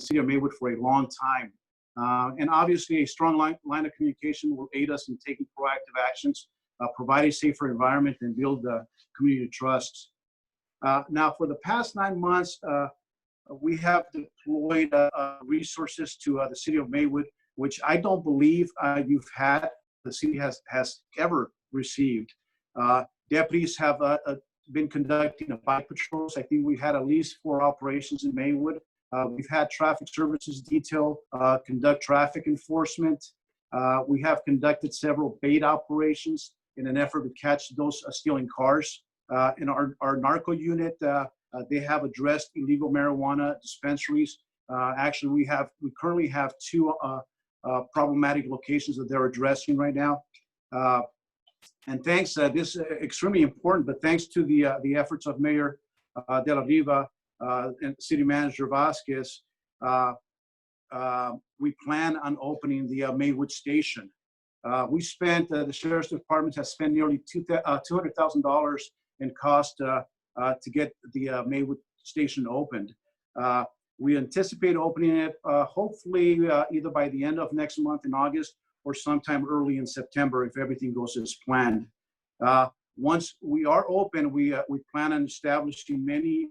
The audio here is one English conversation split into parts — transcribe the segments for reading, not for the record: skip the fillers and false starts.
city of Maywood for a long time. And obviously, a strong line of communication will aid us in taking proactive actions, provide a safer environment, and build community trust. Now, for the past 9 months, we have deployed resources to the city of Maywood, which I don't believe the city has ever received. Deputies have been conducting bike patrols. I think we've had at least 4 operations in Maywood. We've had traffic services detail conduct traffic enforcement. We have conducted several bait operations in an effort to catch those stealing cars. In our narco unit, they have addressed illegal marijuana dispensaries. Actually, we currently have 2 problematic locations that they're addressing right now. And thanks, this is extremely important, but thanks to the efforts of Mayor De La Riva and City Manager Vasquez, we plan on opening the Maywood Station. We spent, the Sheriff's Department has spent nearly $200,000 in cost to get the Maywood Station opened. We anticipate opening it hopefully either by the end of next month in August or sometime early in September if everything goes as planned. Once we are open, we plan on establishing many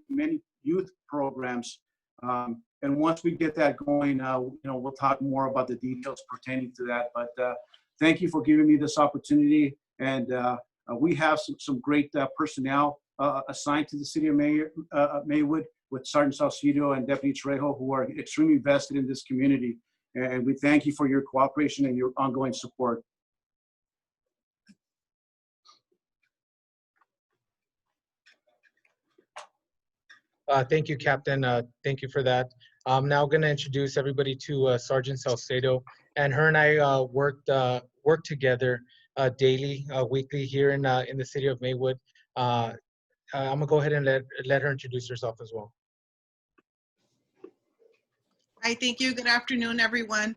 youth programs. And once we get that going, we'll talk more about the details pertaining to that. But thank you for giving me this opportunity. And we have some great personnel assigned to the city of Maywood with Sergeant Saucedo and Deputy Trejo, who are extremely invested in this community. And we thank you for your cooperation and your ongoing support. Thank you, Captain. Thank you for that. I'm now going to introduce everybody to Sergeant Saucedo, and her and I work together daily, weekly here in the city of Maywood. I'm gonna go ahead and let her introduce herself as well. Hi, thank you. Good afternoon, everyone.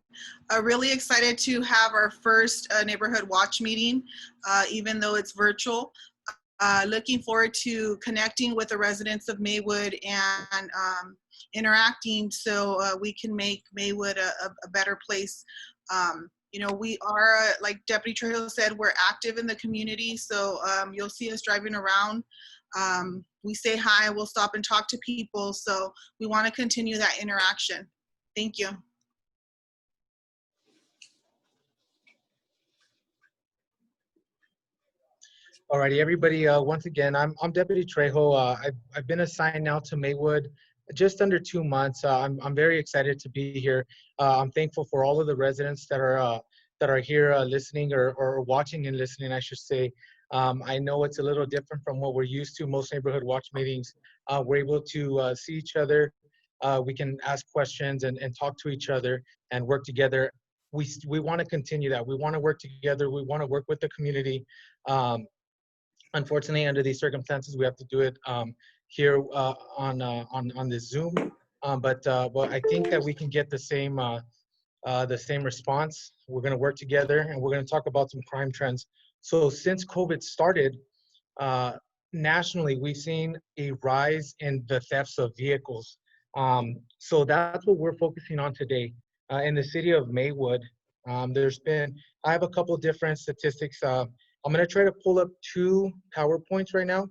Really excited to have our first neighborhood watch meeting, even though it's virtual. Looking forward to connecting with the residents of Maywood and interacting so we can make Maywood a better place. We are, like Deputy Trejo said, we're active in the community, so you'll see us driving around. We say hi, we'll stop and talk to people, so we want to continue that interaction. Thank you. Alrighty, everybody. Once again, I'm Deputy Trejo. I've been assigned now to Maywood just under 2 months. I'm very excited to be here. I'm thankful for all of the residents that are here listening or watching and listening, I should say. I know it's a little different from what we're used to. Most neighborhood watch meetings, we're able to see each other. We can ask questions and talk to each other and work together. We want to continue that. We want to work together. We want to work with the community. Unfortunately, under these circumstances, we have to do it here on this Zoom. But I think that we can get the same response. We're going to work together, and we're going to talk about some crime trends. So since COVID started, nationally, we've seen a rise in the thefts of vehicles. So that's what we're focusing on today. In the city of Maywood, I have a couple of different statistics. I'm going to try to pull up 2 PowerPoints right now,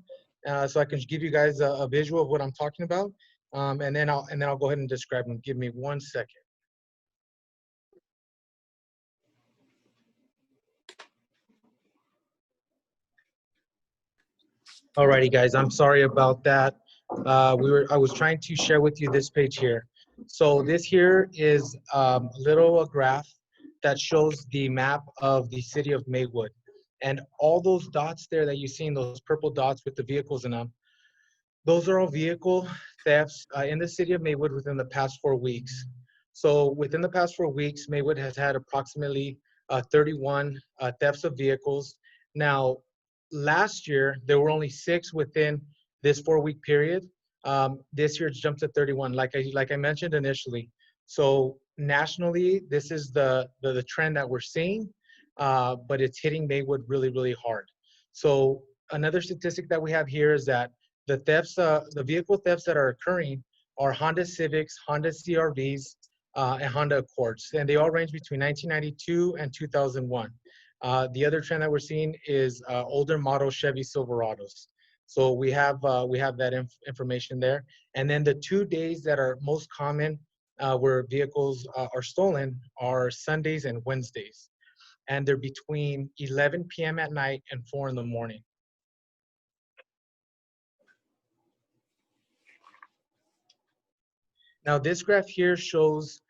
so I can give you guys a visual of what I'm talking about, and then I'll go ahead and describe them. Give me 1 second. Alrighty, guys. I'm sorry about that. I was trying to share with you this page here. So this here is a little graph that shows the map of the city of Maywood. And all those dots there that you see in those purple dots with the vehicles in them, those are all vehicle thefts in the city of Maywood within the past 4 weeks. So within the past 4 weeks, Maywood has had approximately 31 thefts of vehicles. Now, last year, there were only 6 within this 4-week period. This year, it's jumped to 31, like I mentioned initially. So nationally, this is the trend that we're seeing. But it's hitting Maywood really, really hard. So another statistic that we have here is that the vehicle thefts that are occurring are Honda Civics, Honda CRVs, and Honda Accords. And they all range between 1992 and 2001. The other trend that we're seeing is older model Chevy Silverados. So we have that information there. And then the 2 days that are most common where vehicles are stolen are Sundays and Wednesdays. And they're between 11 p.m. at night and 4 in the morning. Now this graph here shows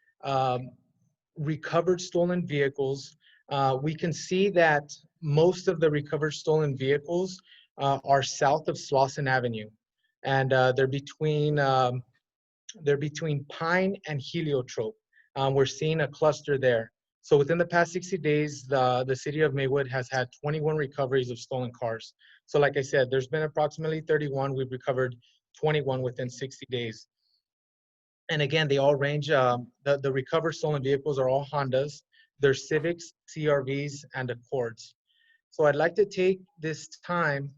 recovered stolen vehicles. We can see that most of the recovered stolen vehicles are south of Slauson Avenue, and they're between Pine and Heliotrope. We're seeing a cluster there. So within the past 60 days, the city of Maywood has had 21 recoveries of stolen cars. So like I said, there's been approximately 31. We've recovered 21 within 60 days. And again, they all range, the recovered stolen vehicles are all Hondas. They're Civics, CRVs, and Accords. So I'd like to take this time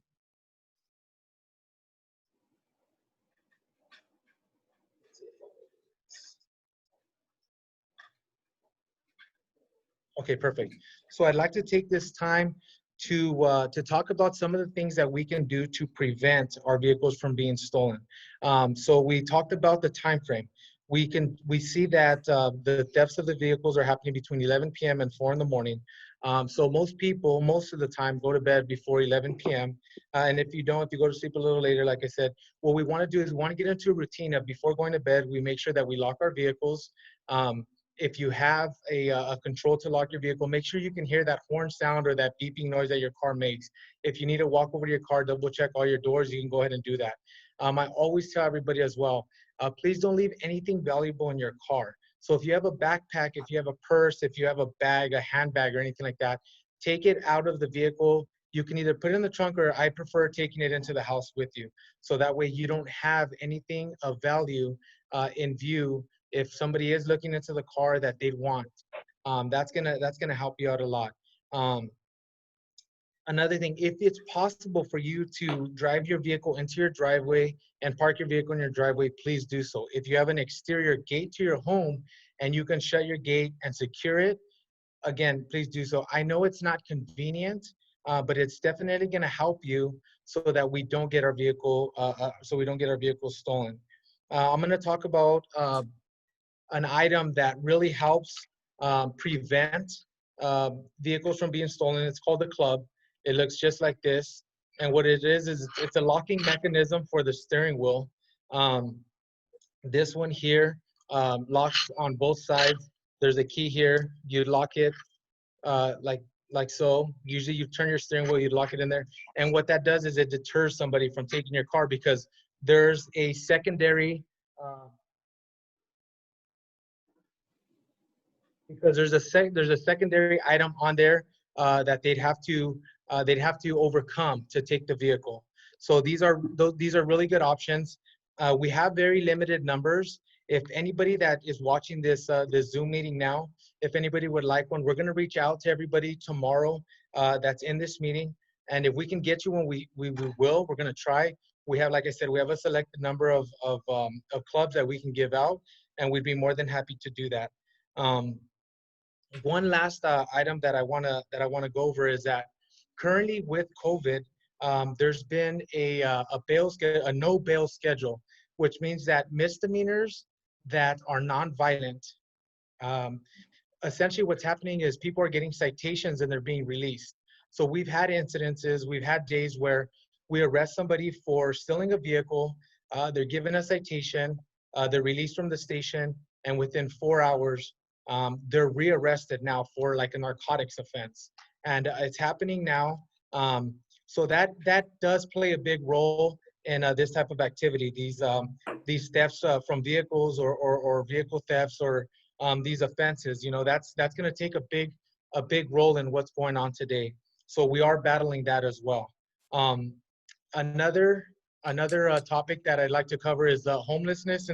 Okay, perfect. So I'd like to take this time to talk about some of the things that we can do to prevent our vehicles from being stolen. So we talked about the time frame. We see that the thefts of the vehicles are happening between 11 p.m. and 4 in the morning. So most people, most of the time, go to bed before 11 p.m. And if you don't, if you go to sleep a little later, like I said, what we want to do is we want to get into a routine of before going to bed, we make sure that we lock our vehicles. If you have a control to lock your vehicle, make sure you can hear that horn sound or that beeping noise that your car makes. If you need to walk over to your car, double check all your doors, you can go ahead and do that. I always tell everybody as well, please don't leave anything valuable in your car. So if you have a backpack, if you have a purse, if you have a bag, a handbag or anything like that, take it out of the vehicle. You can either put it in the trunk, or I prefer taking it into the house with you. So that way you don't have anything of value in view if somebody is looking into the car that they'd want. That's gonna help you out a lot. Another thing, if it's possible for you to drive your vehicle into your driveway and park your vehicle in your driveway, please do so. If you have an exterior gate to your home and you can shut your gate and secure it, again, please do so. I know it's not convenient, but it's definitely gonna help you so that we don't get our vehicle, stolen. I'm gonna talk about an item that really helps prevent vehicles from being stolen. It's called a club. It looks just like this. And what it is it's a locking mechanism for the steering wheel. This one here locks on both sides. There's a key here. You lock it like so. Usually you turn your steering wheel, you lock it in there. And what that does is it deters somebody from taking your car, because there's a secondary there's a secondary item on there that they'd have to overcome to take the vehicle. So these are really good options. We have very limited numbers. If anybody that is watching this Zoom meeting now, if anybody would like one, we're going to reach out to everybody tomorrow that's in this meeting. And if we can get you one, we will. We're going to try. We have, like I said, we have a selected number of clubs that we can give out, and we'd be more than happy to do that. One last item that I want to go over is that currently with COVID, there's been a no bail schedule, which means that misdemeanors that are nonviolent, essentially what's happening is people are getting citations and they're being released. So we've had incidences, we've had days where we arrest somebody for stealing a vehicle, they're given a citation, they're released from the station, and within 4 hours, they're rearrested now for like a narcotics offense. And it's happening now. So that does play a big role in this type of activity. These thefts from vehicles or vehicle thefts or these offenses, that's going to take a big role in what's going on today. So we are battling that as well. Another topic that I'd like to cover is homelessness.